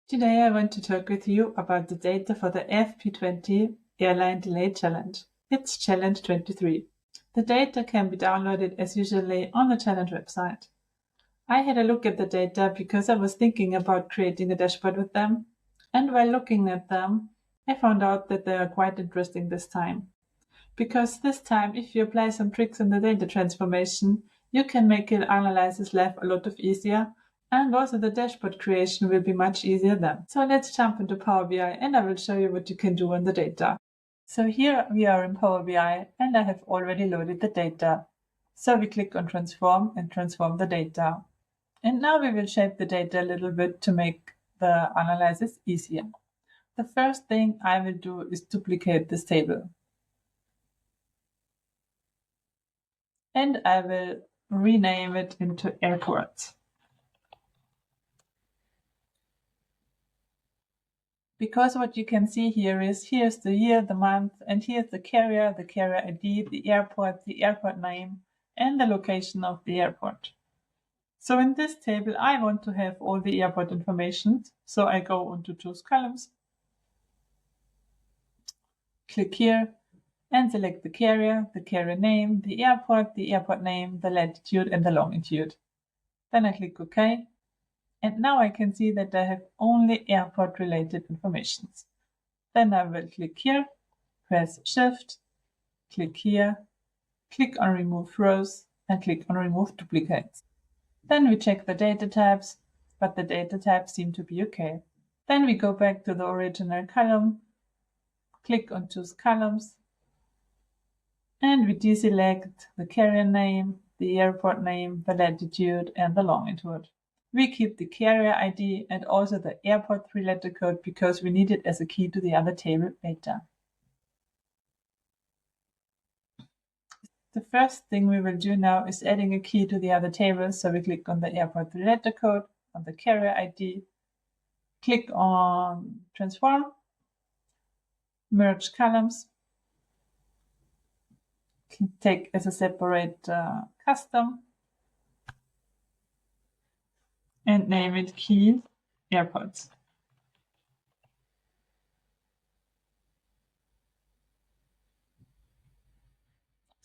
Today I want to talk with you about the data for the FP20 Airline Delay Challenge. It's Challenge 23. The data can be downloaded as usually on the challenge website. I had a look at the data because I was thinking about creating a dashboard with them, and while looking at them, I found out that they are quite interesting this time. Because this time, if you apply some tricks in the data transformation, you can make your analysis life a lot easier, and also the dashboard creation will be much easier then. So let's jump into Power BI and I will show you what you can do on the data. So here we are in Power BI and I have already loaded the data. So we click on transform and transform the data. And now we will shape the data a little bit to make the analysis easier. The first thing I will do is duplicate this table. And I will rename it into airports. Because what you can see here is, here's the year, the month, and here's the carrier ID, the airport name, and the location of the airport. So in this table, I want to have all the airport information. So I go into choose columns, click here, and select the carrier name, the airport name, the latitude, and the longitude. Then I click OK. And now I can see that I have only airport-related information. Then I will click here, press Shift, click here, click on Remove Rows, and click on Remove Duplicates. Then we check the data types, but the data types seem to be okay. Then we go back to the original column, click on Choose Columns, and we deselect the carrier name, the airport name, the latitude, and the longitude. We keep the carrier ID and also the airport 3-letter code because we need it as a key to the other table later. The first thing we will do now is adding a key to the other table. So we click on the airport 3-letter code, on the carrier ID, click on Transform, Merge Columns, take as a separate custom, and name it Key Airports.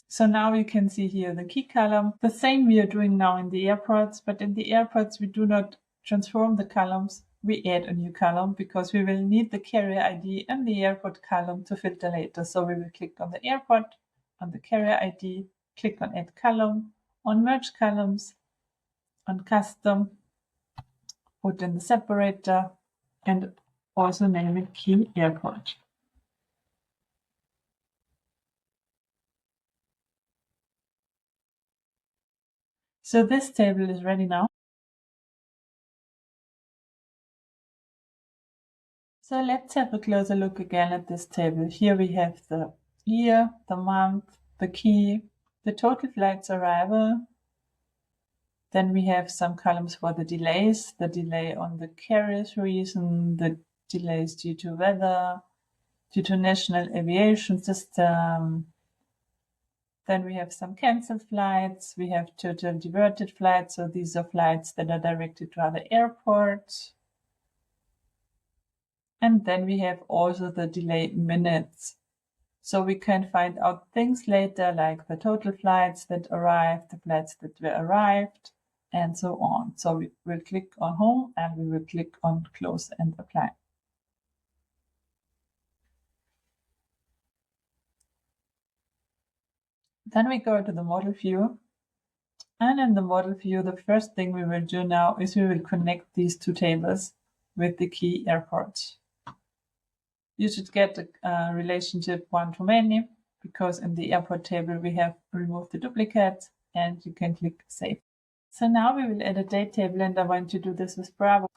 So now you can see here the key column. The same we are doing now in the airports, but in the airports we do not transform the columns. We add a new column because we will need the carrier ID and the airport column to filter later. So we will click on the airport, on the carrier ID, click on Add Column, on Merge Columns, on Custom, put in the separator, and also name it Key Airport. So this table is ready now. So let's have a closer look again at this table. Here we have the year, the month, the key, the total flights arrival. Then we have some columns for the delays, the delay on the carrier's reason, the delays due to weather, due to national aviation system. Then we have some canceled flights. We have total diverted flights. So these are flights that are directed to other airports. And then we have also the delay minutes. So we can find out things later, like the total flights that arrived, the flights that were arrived, and so on. So we will click on Home and we will click on Close and Apply. Then we go to the model view. And in the model view, the first thing we will do now is we will connect these two tables with the key airports. You should get a relationship one-to-many because in the airport table we have removed the duplicates and you can click Save. So now we will add a date table and I want to do this with Bravo.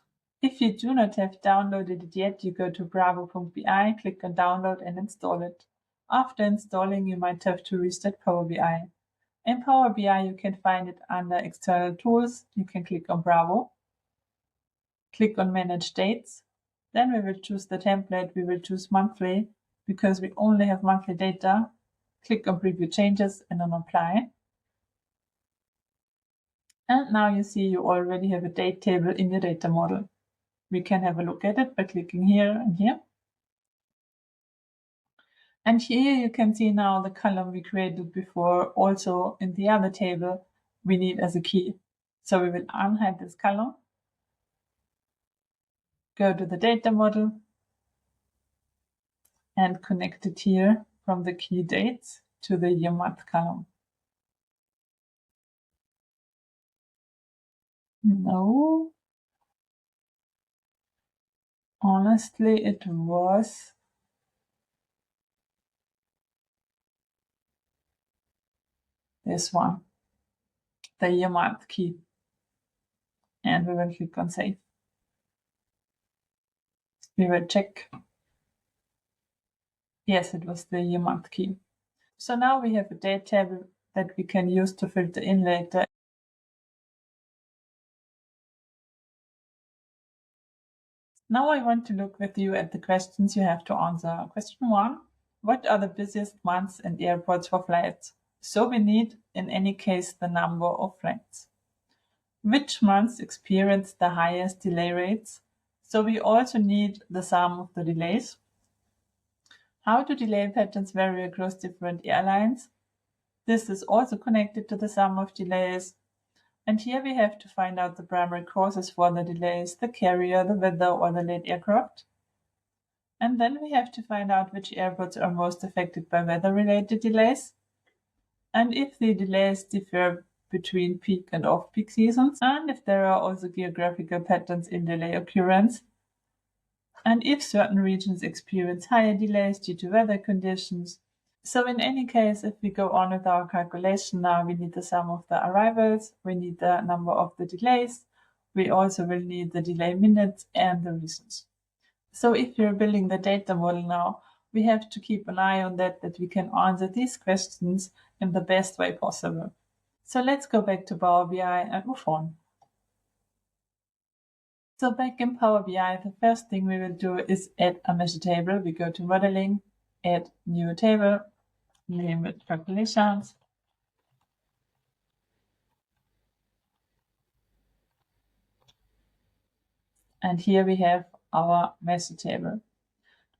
If you do not have downloaded it yet, you go to bravo.bi, click on download and install it. After installing, you might have to restart Power BI. In Power BI, you can find it under External Tools. You can click on Bravo, click on Manage Dates. Then we will choose the template. We will choose monthly because we only have monthly data. Click on Preview Changes and on Apply. And now you see you already have a date table in your data model. We can have a look at it by clicking here and here. And here you can see now the column we created before, also in the other table we need as a key. So we will unhide this column, go to the data model, and connect it here from the key dates to the year month column. No. Honestly, it was this one, the year month key. And we will click on save. We will check. Yes, it was the year month key. So now we have a date table that we can use to filter in later. Now I want to look with you at the questions you have to answer. Question 1. What are the busiest months and airports for flights? So we need, in any case, the number of flights. Which months experience the highest delay rates? So we also need the sum of the delays. How do delay patterns vary across different airlines? This is also connected to the sum of delays. And here we have to find out the primary causes for the delays, the carrier, the weather, or the late aircraft. And then we have to find out which airports are most affected by weather-related delays, and if the delays differ between peak and off-peak seasons, and if there are also geographical patterns in delay occurrence, and if certain regions experience higher delays due to weather conditions. So in any case, if we go on with our calculation now, we need the sum of the arrivals, we need the number of the delays, we also will need the delay minutes and the reasons. So if you're building the data model now, we have to keep an eye on that we can answer these questions in the best way possible. So let's go back to Power BI and move on. So back in Power BI, the first thing we will do is add a measure table. We go to modeling, add new table, name it calculations. And here we have our measure table.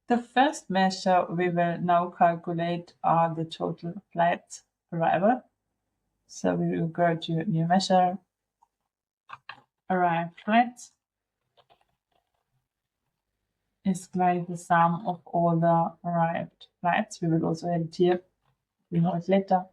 The first measure we will now calculate are the total flights arrival. So we will go to new measure, arrived flights is like the sum of all the arrived flights. We will also add it here. We know it later.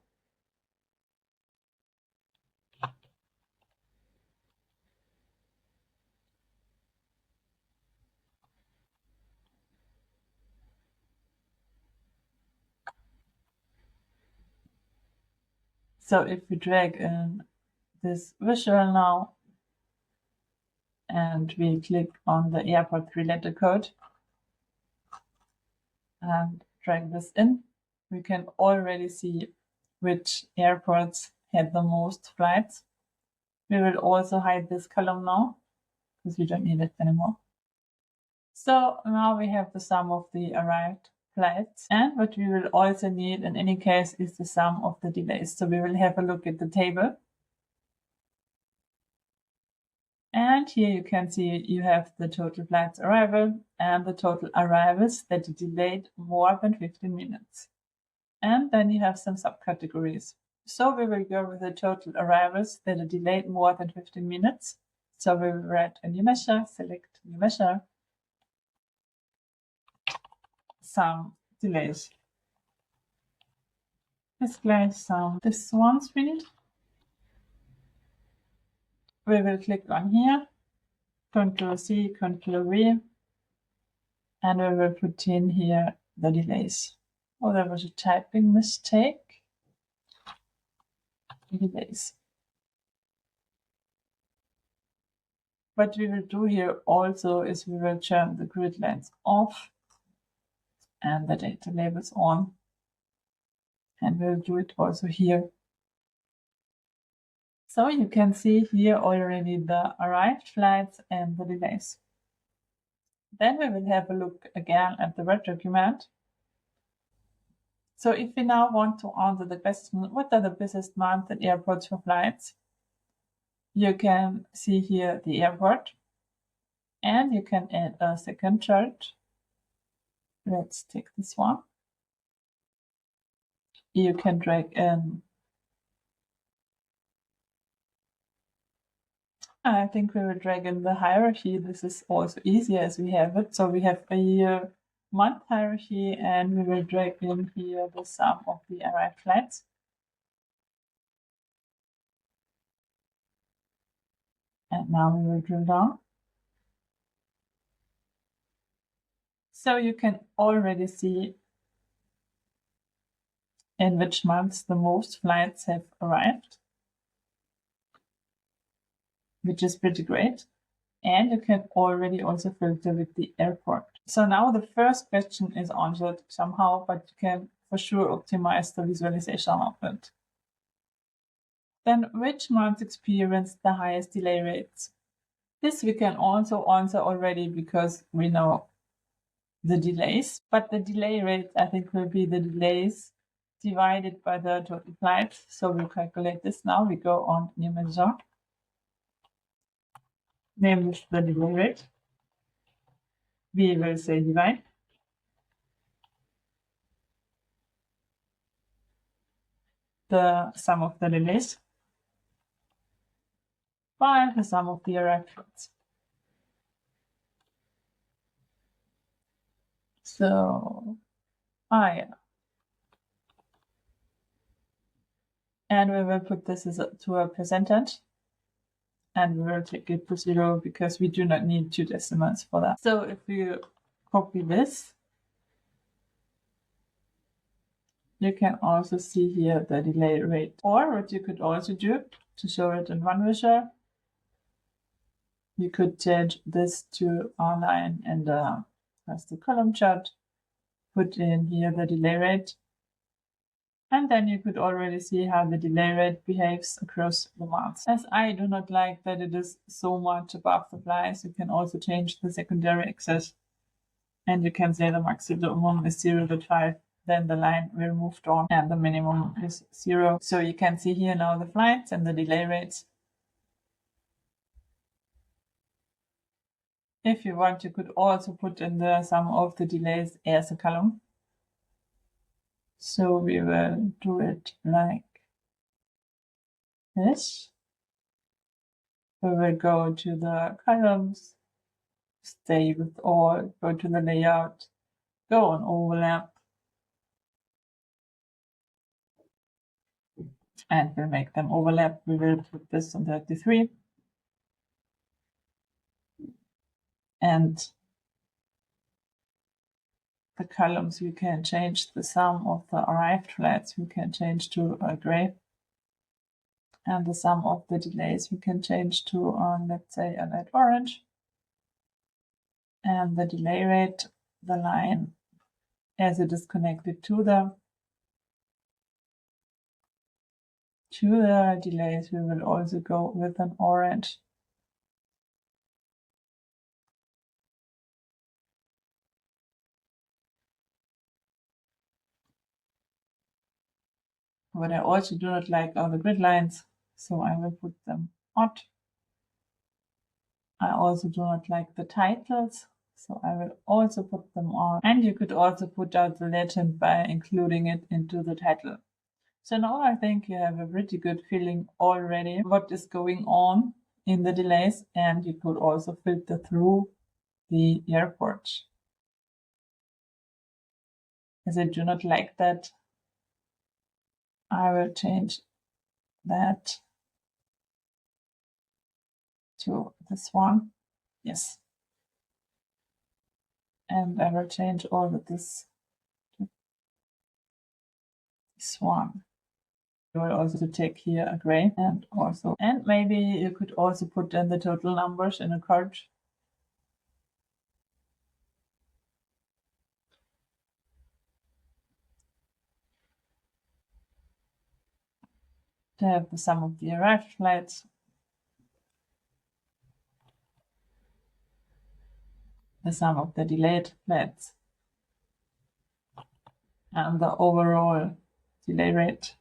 So if we drag in this visual now, and we click on the airport 3-letter code and drag this in, we can already see which airports had the most flights. We will also hide this column now because we don't need it anymore. So now we have the sum of the arrived flights, and what we will also need in any case is the sum of the delays. So we will have a look at the table. And here you can see you have the total flights arrival and the total arrivals that are delayed more than 15 minutes. And then you have some subcategories. So we will go with the total arrivals that are delayed more than 15 minutes. So we will write a new measure, select new measure, some delays. Display some this ones we need. We will click on here, Ctrl+C, Ctrl+V, and we will put in here the delays. Oh, there was a typing mistake. Delays. What we will do here also is we will turn the grid lines off and the data labels on. And we'll do it also here. So you can see here already the arrived flights and the delays. Then we will have a look again at the red document. So if we now want to answer the question, what are the busiest months at airports for flights? You can see here the airport. And you can add a second chart. Let's take this one. You can drag in. I think we will drag in the hierarchy. This is also easier as we have it. So we have a year month hierarchy, and we will drag in here the sum of the arrived flights. And now we will drill down. So you can already see in which months the most flights have arrived, which is pretty great. And you can already also filter with the airport. So now the first question is answered somehow, but you can for sure optimize the visualization of it. Then which months experienced the highest delay rates? This we can also answer already because we know the delays, but the delay rate I think will be the delays divided by the total flights. So we'll calculate this now. We go on new measure, name this the delay rate. We will say divide the sum of the delays by the sum of the arrived flights. So, yeah. And we will put this to a percentage. And we will take it to 0 because we do not need 2 decimals for that. So if you copy this, you can also see here the delay rate. Or what you could also do to show it in one visual, you could change this to our line and as the column chart, put in here the delay rate. And then you could already see how the delay rate behaves across the months. As I do not like that it is so much above the flies, you can also change the secondary axis. And you can say the maximum is 0.5, then the line will move on, and the minimum is 0. So you can see here now the flights and the delay rates. If you want, you could also put in the sum of the delays as a column. So we will do it like this. We will go to the columns, stay with all, go to the layout, go on overlap, and we'll make them overlap. We will put this on 33. And the columns, you can change the sum of the arrived flights, you can change to gray. And the sum of the delays, you can change to, let's say, a light orange. And the delay rate, the line, as it is connected to the delays, we will also go with an orange. What I also do not like are the grid lines, so I will put them odd. I also do not like the titles, so I will also put them on. And you could also put out the legend by including it into the title. So now I think you have a pretty good feeling already what is going on in the delays, and you could also filter through the airport. As I do not like that, I will change that to this one. Yes. And I will change all of this to this one. You will also take here a gray and maybe you could also put in the total numbers in a card. To have the sum of the arrived flights, the sum of the delayed flights, and the overall delay rate.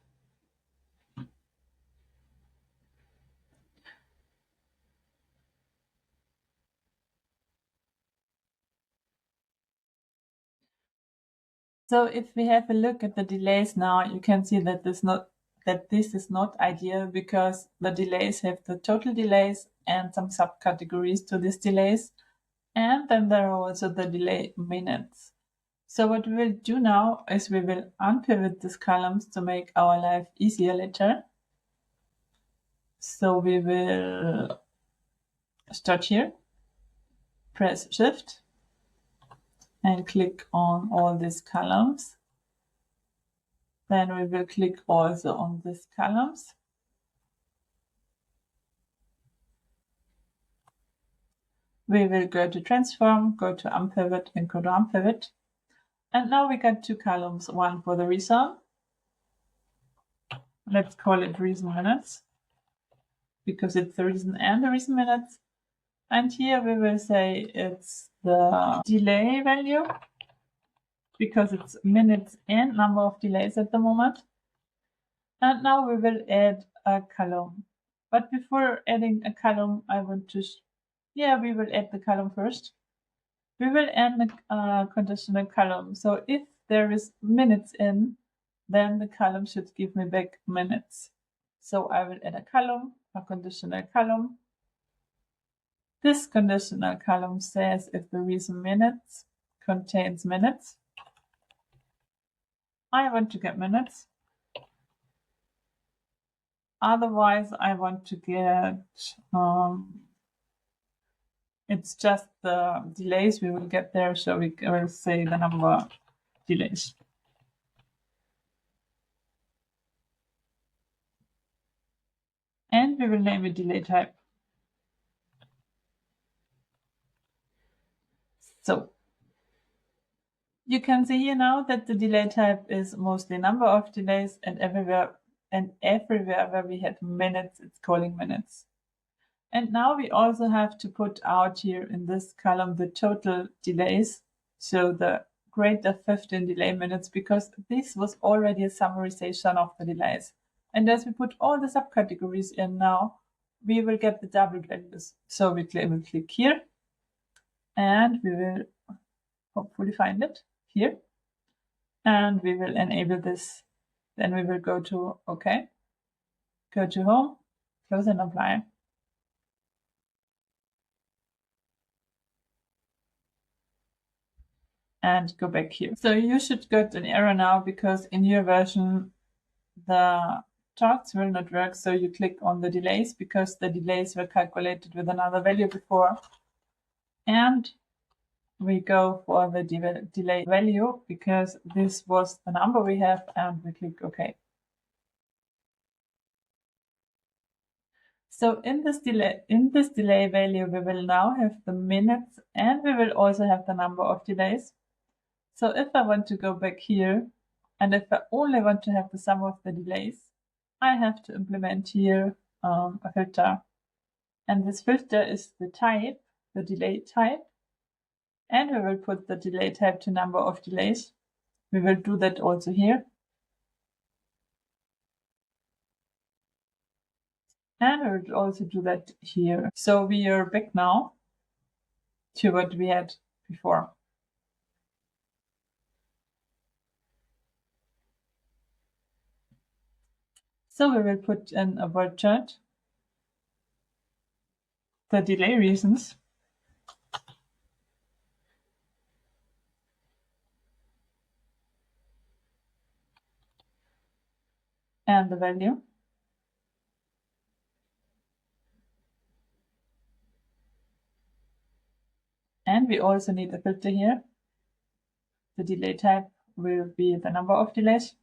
So if we have a look at the delays now, you can see that this is not ideal because the delays have the total delays and some subcategories to these delays. And then there are also the delay minutes. So what we will do now is we will unpivot these columns to make our life easier later. So we will start here, press Shift, and click on all these columns. Then we will click also on these columns. We will go to Transform, go to Unpivot, and go to Unpivot. And now we got two columns, one for the reason. Let's call it reason minutes, because it's the reason and the reason minutes. And here we will say it's the delay value, because it's minutes and number of delays at the moment. And now we will add a column. But before adding a column, I want to, we will add the column first. We will add a conditional column. So if there is minutes in, then the column should give me back minutes. So I will add a column, a conditional column. This conditional column says if the reason minutes contains minutes. I want to get minutes. Otherwise, I want to get, it's just the delays we will get there. So we will say the number of delays. And we will name it delay type. So you can see here now that the delay type is mostly number of delays, and everywhere where we had minutes, it's calling minutes. And now we also have to put out here in this column the total delays, so the greater 15 delay minutes, because this was already a summarization of the delays. And as we put all the subcategories in now, we will get the double values. So we will click here, and we will hopefully find it here, and we will enable this. Then we will go to OK, go to Home, close and apply. And go back here. So you should get an error now, because in your version the charts will not work. So you click on the delays, because the delays were calculated with another value before. And we go for the delay value, because this was the number we have, and we click OK. So in this delay value, we will now have the minutes, and we will also have the number of delays. So if I want to go back here, and if I only want to have the sum of the delays, I have to implement here a filter. And this filter is the type, the delay type. And we will put the delay type to number of delays. We will do that also here. And we will also do that here. So we are back now to what we had before. So we will put in a word chart, the delay reasons, and the value. And we also need a filter here. The delay type will be the number of delays.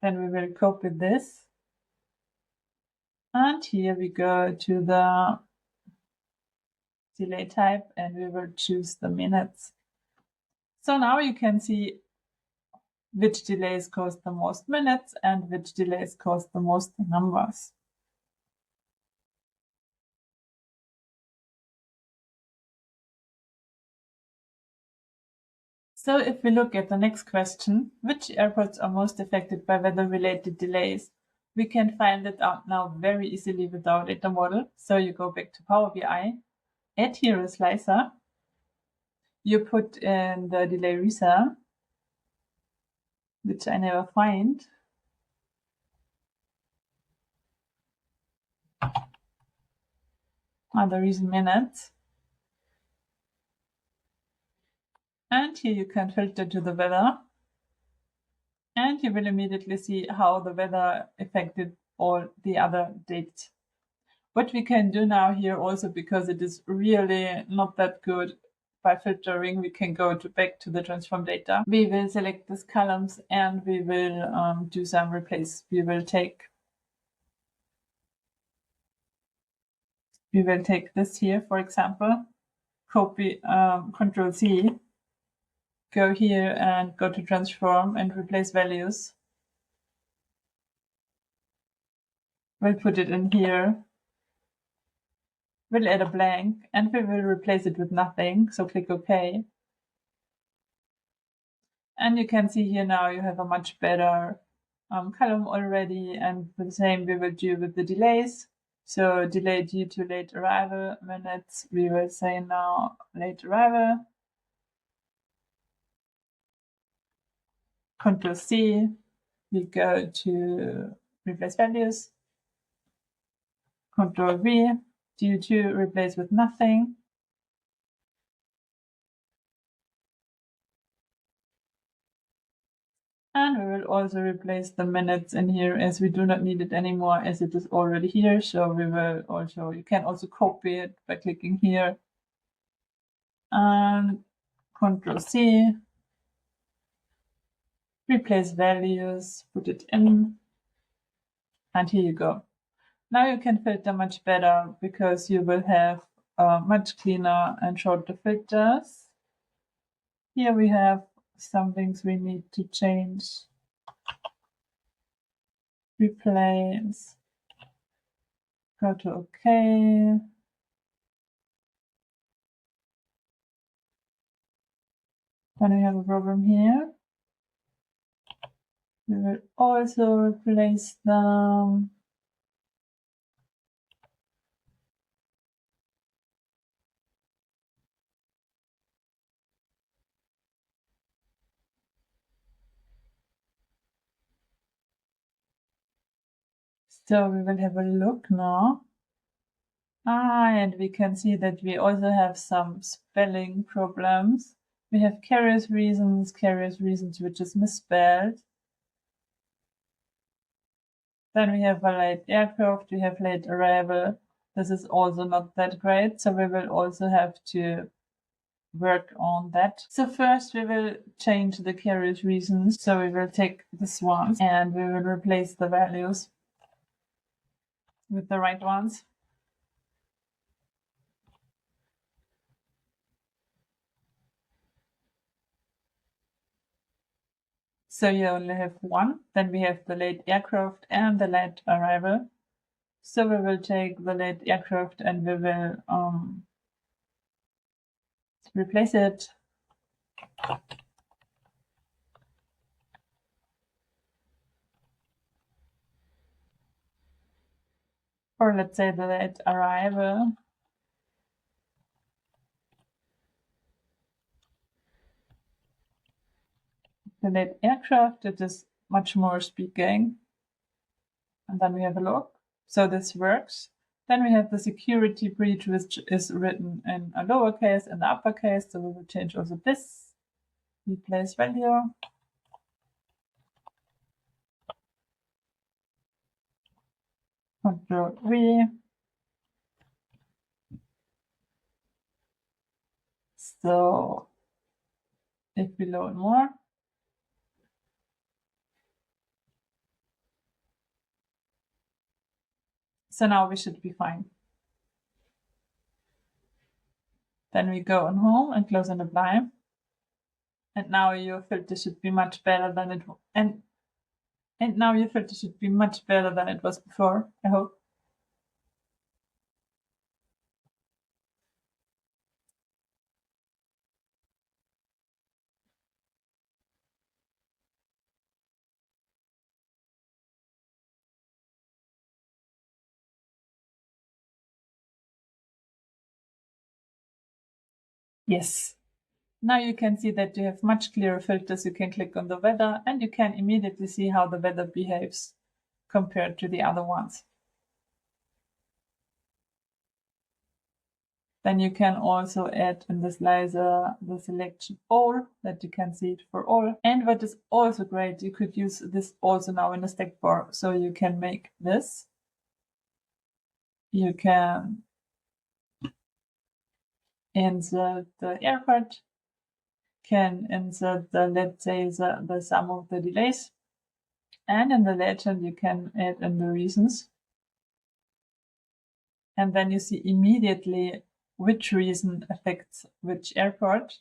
Then we will copy this. And here we go to the delay type, and we will choose the minutes. So now you can see which delays cost the most minutes and which delays cost the most numbers. So if we look at the next question, which airports are most affected by weather-related delays? We can find it out now very easily with our data model. So you go back to Power BI, add here a slicer. you put in the delay reason, which I never find. The reason minutes. And here you can filter to the weather. And you will immediately see how the weather affected all the other dates. What we can do now here also, because it is really not that good, by filtering, we can go back to the transform data. We will select these columns and we will do some replace. We will take this here, for example, copy, Control C, go here and go to transform and replace values. We'll put it in here. We'll add a blank and we will replace it with nothing. So click OK. And you can see here now you have a much better column already. And the same we will do with the delays. So delay due to late arrival minutes, we will say now late arrival. Control C, we go to replace values. Control V, due to replace with nothing. And we will also replace the minutes in here, as we do not need it anymore, as it is already here. So we will also, you can also copy it by clicking here. And Control C, replace values, put it in, and here you go. Now you can filter much better because you will have much cleaner and shorter filters. Here we have some things we need to change. Replace, go to OK. Then we have a problem here. We will also replace them. So we will have a look now. And we can see that we also have some spelling problems. We have carriers reasons, which is misspelled. Then we have a late aircraft, we have late arrival. This is also not that great, so we will also have to work on that. So first we will change the carriers reasons. So we will take this one and we will replace the values with the right ones. So you only have one. Then we have the late aircraft and the late arrival. So we will take the late aircraft and we will replace it. Or let's say the late arrival. The late aircraft, it is much more speaking. And then we have a look. So this works. Then we have the security breach, which is written in a lowercase and uppercase. So we will change also this. Replace value. Control V. So if we load more, so now we should be fine. Then we go on home and close and apply. And now your filter should be much better than it and now your filter should be much better than it was before, I hope. Yes. Now you can see that you have much clearer filters. You can click on the weather and you can immediately see how the weather behaves compared to the other ones. Then you can also add in the slicer the selection all, that you can see it for all. And what is also great, you could use this also now in the stack bar. So you can make this. You can insert the airport, can insert the, let's say, the sum of the delays. And in the legend, you can add in the reasons. And then you see immediately which reason affects which airport.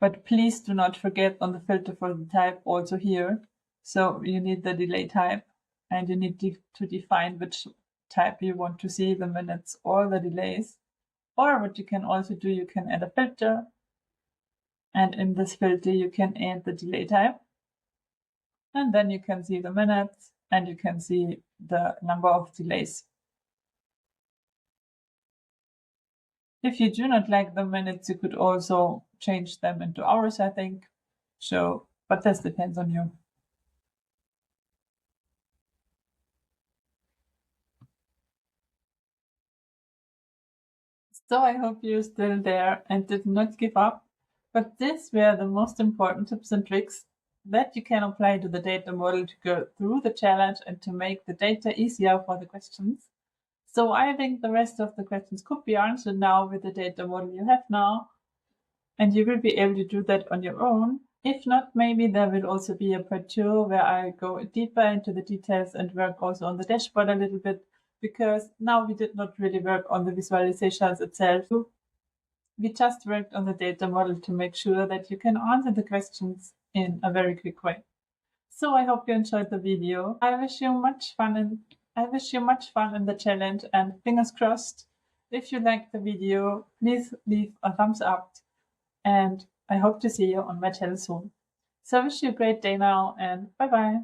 But please do not forget on the filter for the type also here. So you need the delay type and you need to define which type you want to see, the minutes or the delays. Or what you can also do, you can add a filter. And in this filter, you can add the delay type. And then you can see the minutes and you can see the number of delays. If you do not like the minutes, you could also change them into hours, I think. So, but this depends on you. So I hope you're still there and did not give up. But these were the most important tips and tricks that you can apply to the data model to go through the challenge and to make the data easier for the questions. So I think the rest of the questions could be answered now with the data model you have now, and you will be able to do that on your own. If not, maybe there will also be a part 2 where I go deeper into the details and work also on the dashboard a little bit, because now we did not really work on the visualizations itself. We just worked on the data model to make sure that you can answer the questions in a very quick way. So I hope you enjoyed the video. I wish you much fun in the challenge, and fingers crossed. If you liked the video, please leave a thumbs up, and I hope to see you on my channel soon. So I wish you a great day now, and bye bye.